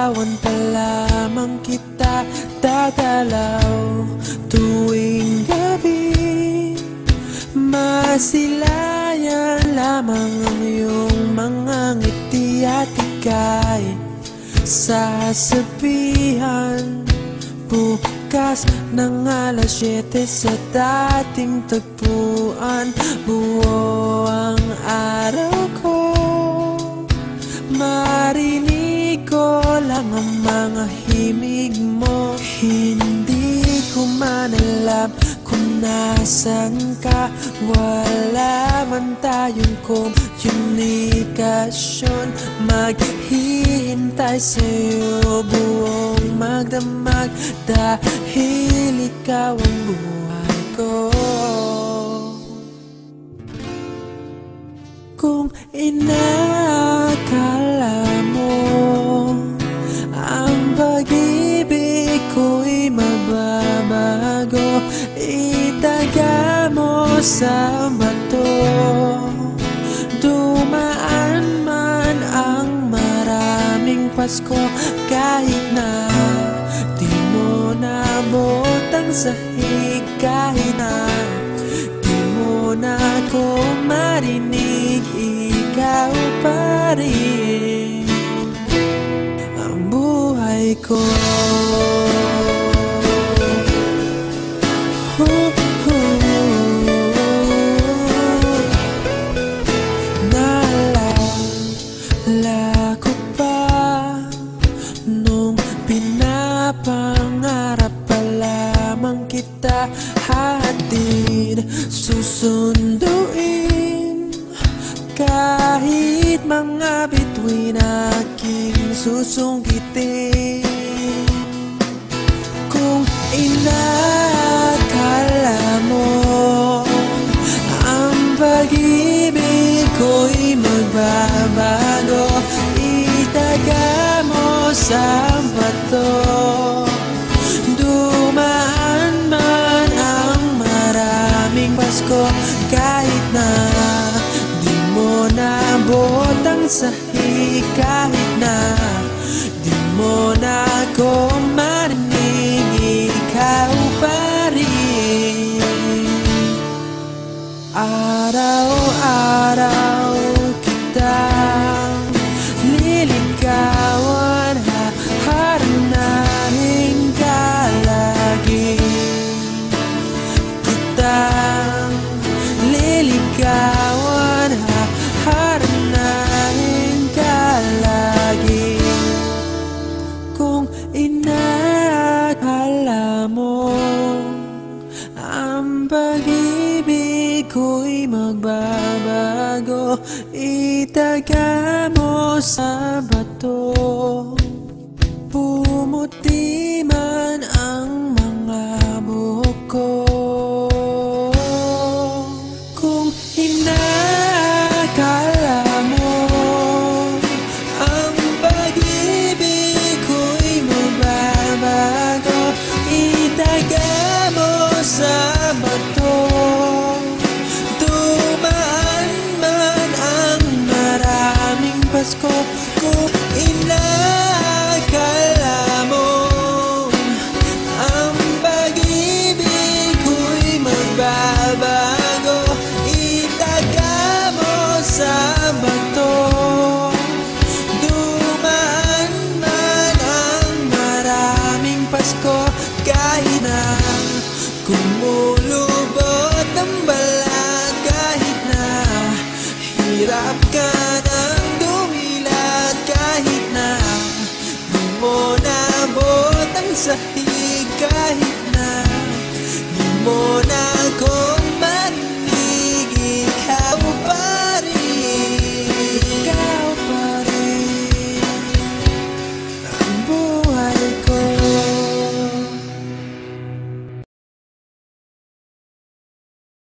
Liligawan pa lamang kita dadalaw tuwing gabi. Masilayan lamang ang iyong mga ngiti at ika'y sasabihan bukas ng alas 7 sa dating tagpuan. Buo ang araw ko, marinig ko lang ang mga himig mo. Hindi ko man alam kung nasan ka, wala man tayong komunikasyon. Maghihintay sa'yo buong magdamag dahil ikaw ang buhay ko. Kung inakala mo ang pag-ibig ko'y mababago, itaga mo sa bato. Dumaan man ang maraming Pasko, kahit na di mo naabot ang sahig, kahit na di mo na ako marinig, ikaw pa rin ang buhay ko. Naalala ko pa nung pinapangarap pa lamang kita, hatid susunduin kahit mga bituin aking susungkitin. Kung inakala mo ang pag-ibig ko'y magbabago, itaga mo sa bato. Dumaan man ang maraming Pasko, kahit na di mo naabot ang sahig, kahit na di mo na ako marinig, ikaw pa rin. Araw-araw kitang liligawan, haharanahin ka lagi. Kitang liligawan, haharanahin ka lagi. Kung inakala mo ang pag-ibig ko'y magbabago, itaga mo sa bato. Pumuti man ang mga buhok ko. Kung inakala mo ang pag-ibig ko'y magbabago, itaga mo sa bato. Dumaan man ang maraming Pasko, kung inakala mo ang pag-ibig ko'y magbabago, itaga mo sa bato. Dumaan man ang maraming Pasko, kahit na kumulubot ang balat, kahit na hirap ka ng dumilat, kahit na di mo naabot ang sahig, kahit na di mo na